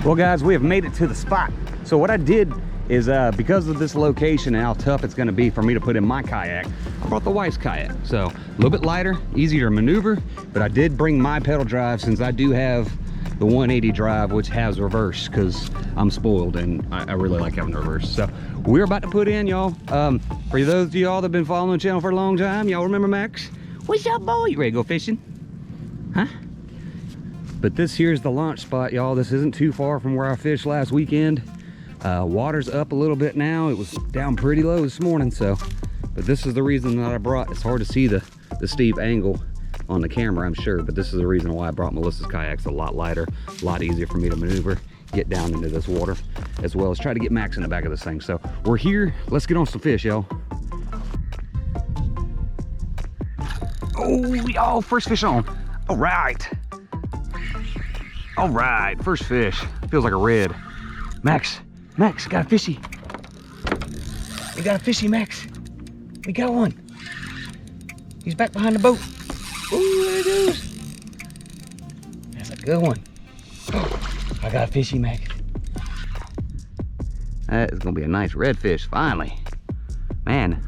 Well guys, we have made it to the spot. So what I did is because of this location and how tough it's gonna be for me to put in my kayak, I brought the wife's kayak. So a little bit lighter, easier to maneuver, but I did bring my pedal drive since I do have the 180 drive, which has reverse, because I'm spoiled and I really like having reverse. So we're about to put in, y'all. For those of y'all that have been following the channel for a long time, y'all remember Max? What's up, boy? You ready to go fishing? Huh? But this here's the launch spot, y'all. This isn't too far from where I fished last weekend. Water's up a little bit now. It was down pretty low this morning, so. But this is the reason that I brought, it's hard to see the steep angle on the camera, I'm sure, but this is the reason why I brought Melissa's kayak. It's a lot lighter, a lot easier for me to maneuver, get down into this water, as well as try to get Max in the back of this thing. So we're here, let's get on some fish, y'all. Oh, first fish on. All right. All right, first fish. Feels like a red. Max, got a fishy. We got a fishy, Max. We got one. He's back behind the boat. Ooh, there it goes. That's a good one. Oh, I got a fishy, Max. That is gonna be a nice redfish, finally. Man,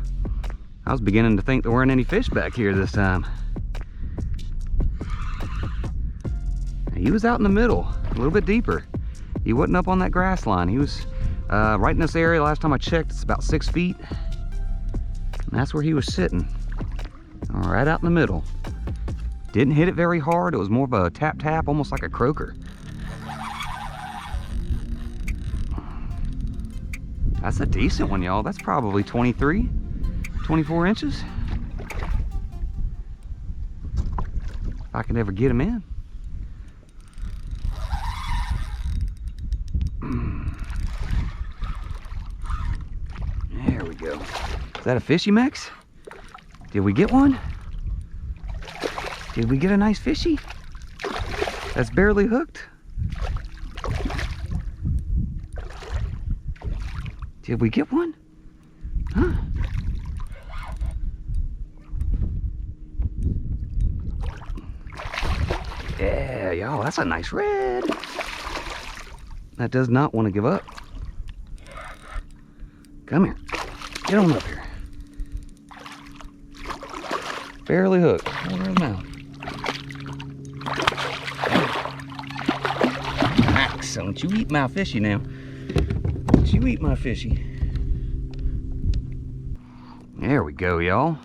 I was beginning to think there weren't any fish back here this time. He was out in the middle, a little bit deeper. He wasn't up on that grass line. He was right in this area. Last time I checked, it's about 6 feet. And that's where he was sitting, right out in the middle. Didn't hit it very hard. It was more of a tap, almost like a croaker. That's a decent one, y'all. That's probably 23, 24 inches. If I can ever get him in. There we go. Is that a fishy, Max? Did we get one? Did we get a nice fishy? That's barely hooked. Did we get one? Huh? Yeah, y'all, that's a nice red. That does not want to give up. Come here. Get on up here. Barely hooked. Over his mouth. Max, don't you eat my fishy now. Don't you eat my fishy. There we go, y'all.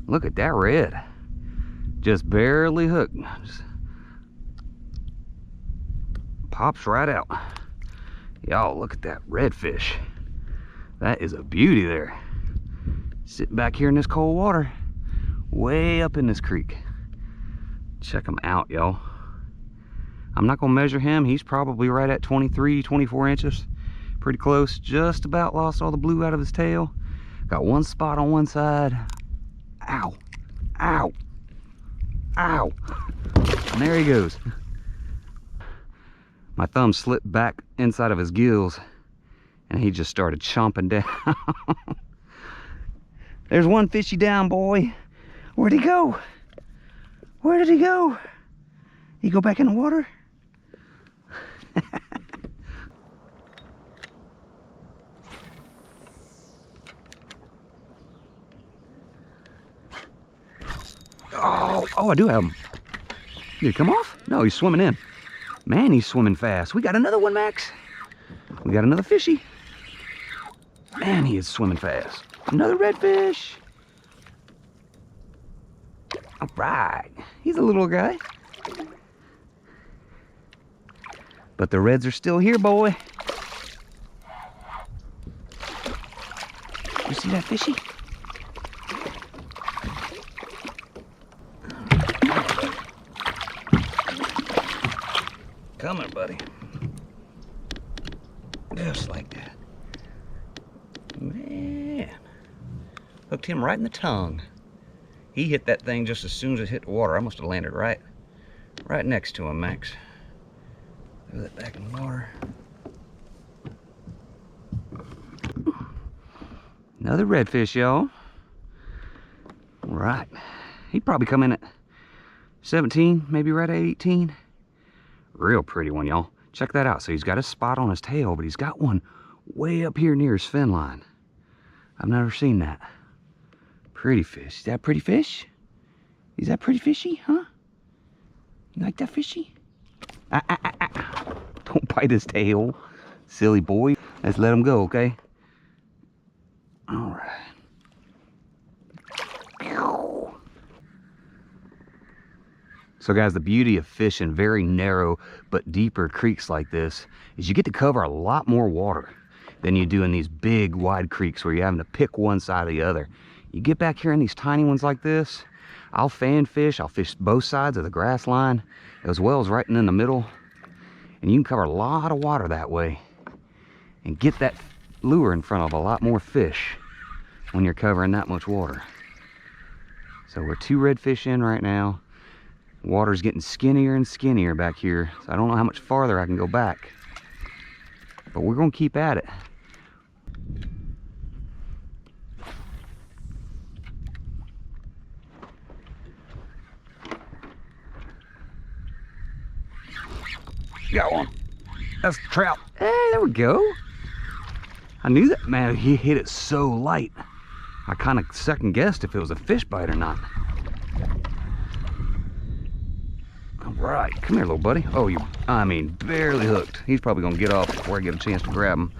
Look at that red. Just barely hooked. Just pops right out. Y'all, look at that redfish. That is a beauty there. Sitting back here in this cold water, way up in this creek. Check him out, y'all. I'm not gonna measure him. He's probably right at 23, 24 inches. Pretty close. Just about lost all the blue out of his tail. Got one spot on one side. Ow, ow, ow. And there he goes. My thumb slipped back inside of his gills and he just started chomping down. There's one fishy down, boy. Where'd he go? Where did he go? He go back in the water? Oh, I do have him. Did he come off? No, he's swimming in. Man, he's swimming fast. We got another one, Max. We got another fishy. Man, he is swimming fast. Another redfish. All right. He's a little guy. But the reds are still here, boy. You see that fishy? Come here, buddy. Just like that. Man. Hooked him right in the tongue. He hit that thing just as soon as it hit the water. I must have landed right next to him, Max. Throw that back in the water. Another redfish, y'all. All right. He'd probably come in at 17, maybe right at 18. Real pretty one, y'all. Check that out. So he's got a spot on his tail, but he's got one way up here near his fin line. I've never seen that. Pretty fish. Is that a pretty fish? Is that pretty fishy, huh? You like that fishy? Don't bite his tail, silly boy. Let's let him go, okay? All right. So guys, the beauty of fishing very narrow but deeper creeks like this is you get to cover a lot more water than you do in these big wide creeks where you're having to pick one side or the other. You get back here in these tiny ones like this, I'll fan fish, I'll fish both sides of the grass line as well as right in the middle, and you can cover a lot of water that way and get that lure in front of a lot more fish when you're covering that much water. So we're 2 redfish in right now. Water's getting skinnier and skinnier back here, so I don't know how much farther I can go back, but we're gonna keep at it. Got one. That's a trout. Hey, there we go. I knew that, man. He hit it so light. I kind of second guessed if it was a fish bite or not. All right, come here, little buddy. Oh, I mean, barely hooked. He's probably gonna get off before I get a chance to grab him.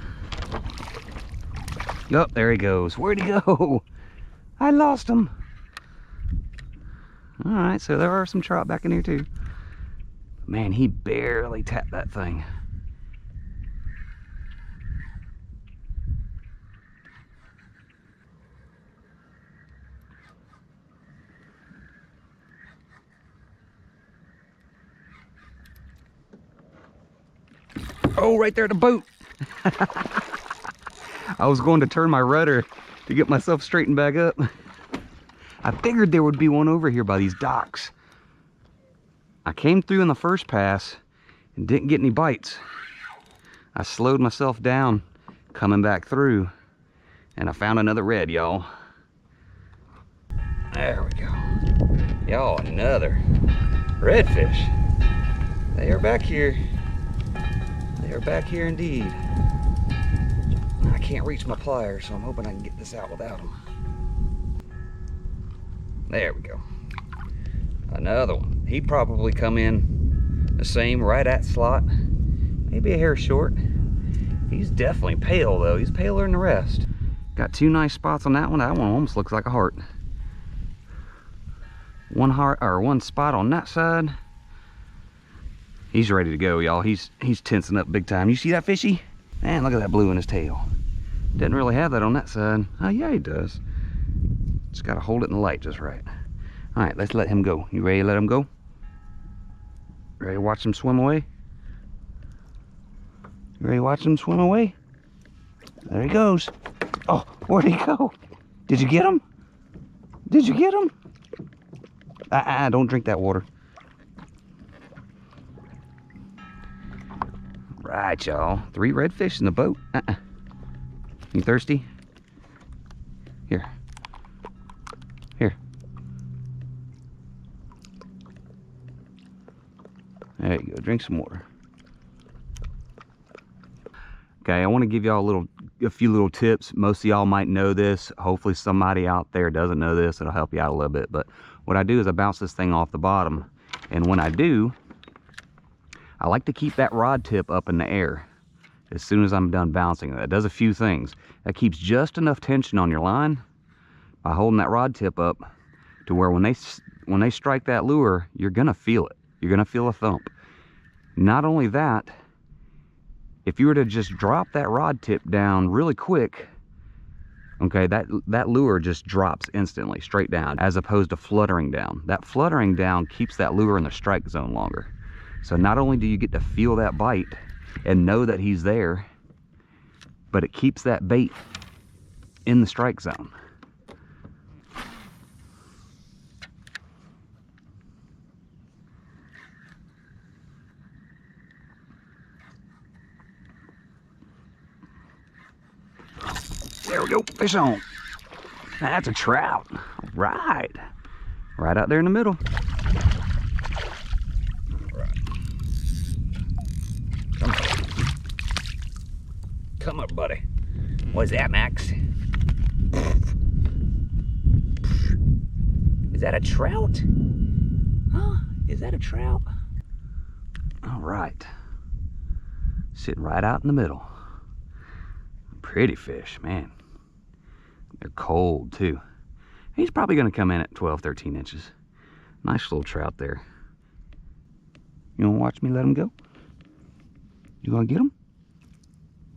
Oh, there he goes. Where'd he go? I lost him. All right, so there are some trout back in here too. Man, he barely tapped that thing. Oh, right there at the boat. I was going to turn my rudder to get myself straightened back up. I figured there would be one over here by these docks. I came through in the first pass and didn't get any bites. I slowed myself down coming back through and I found another red, y'all. There we go. Y'all, another redfish. They are back here. They are back here indeed. I can't reach my pliers, so I'm hoping I can get this out without them. There we go. Another one. He'd probably come in the same, right at slot. Maybe a hair short. He's definitely pale though. He's paler than the rest. Got 2 nice spots on that one. That one almost looks like a heart. One heart, or 1 spot on that side. He's ready to go, y'all. He's tensing up big time. You see that fishy? Man, look at that blue in his tail. Didn't really have that on that side. Oh yeah, he does. Just gotta hold it in the light just right. All right, let's let him go. You ready to let him go? Ready to watch him swim away? You ready to watch him swim away? There he goes. Oh, where'd he go? Did you get him? Did you get him? Don't drink that water. Right, y'all. 3 redfish in the boat. You thirsty? Here. Here. There you go. Drink some water. Okay, I want to give y'all a few little tips. Most of y'all might know this. Hopefully somebody out there doesn't know this. It'll help you out a little bit. But what I do is I bounce this thing off the bottom. And when I do, I like to keep that rod tip up in the air as soon as I'm done bouncing. That does a few things. That keeps just enough tension on your line by holding that rod tip up to where when they strike that lure, you're gonna feel it. You're gonna feel a thump. Not only that, if you were to just drop that rod tip down really quick, okay, that lure just drops instantly straight down as opposed to fluttering down. That fluttering down keeps that lure in the strike zone longer. So not only do you get to feel that bite and know that he's there, but it keeps that bait in the strike zone. There we go, fish on. That's a trout. All right. Right out there in the middle. Come Come up, buddy. What's that, Max? Is that a trout? Huh? Is that a trout? All right. Sitting right out in the middle. Pretty fish, man. They're cold too. He's probably gonna come in at 12, 13 inches. Nice little trout there. You wanna watch me let him go? You gonna get him?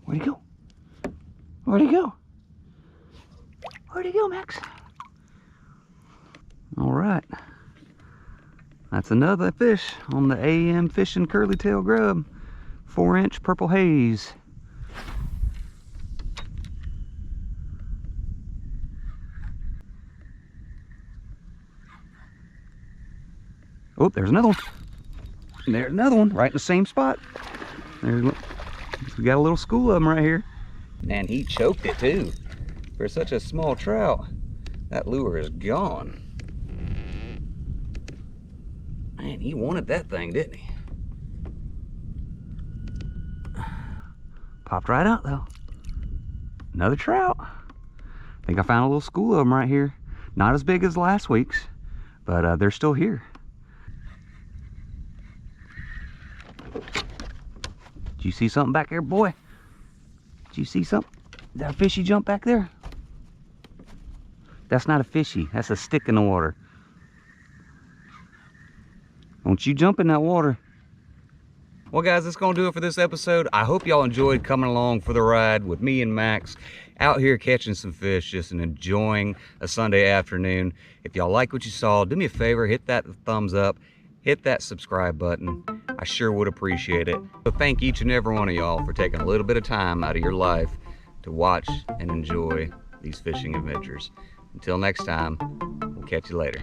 Where'd he go? Where'd he go? Where'd he go, Max? All right. That's another fish on the AM Fishing Curly Tail Grub. 4-inch purple haze. Oh, there's another one. There's another one right in the same spot. We got a little school of them right here. Man, he choked it too. For such a small trout, that lure is gone. Man, he wanted that thing, didn't he? Popped right out though. Another trout. I think I found a little school of them right here. Not as big as last week's, but they're still here. Did you see something back there, boy? Did you see something? Is that a fishy jump back there? That's not a fishy. That's a stick in the water. Don't you jump in that water. Well, guys, that's going to do it for this episode. I hope y'all enjoyed coming along for the ride with me and Max out here catching some fish, just and enjoying a Sunday afternoon. If y'all like what you saw, do me a favor, hit that thumbs up, hit that subscribe button. I sure would appreciate it. So thank each and every one of y'all for taking a little bit of time out of your life to watch and enjoy these fishing adventures. Until next time, we'll catch you later.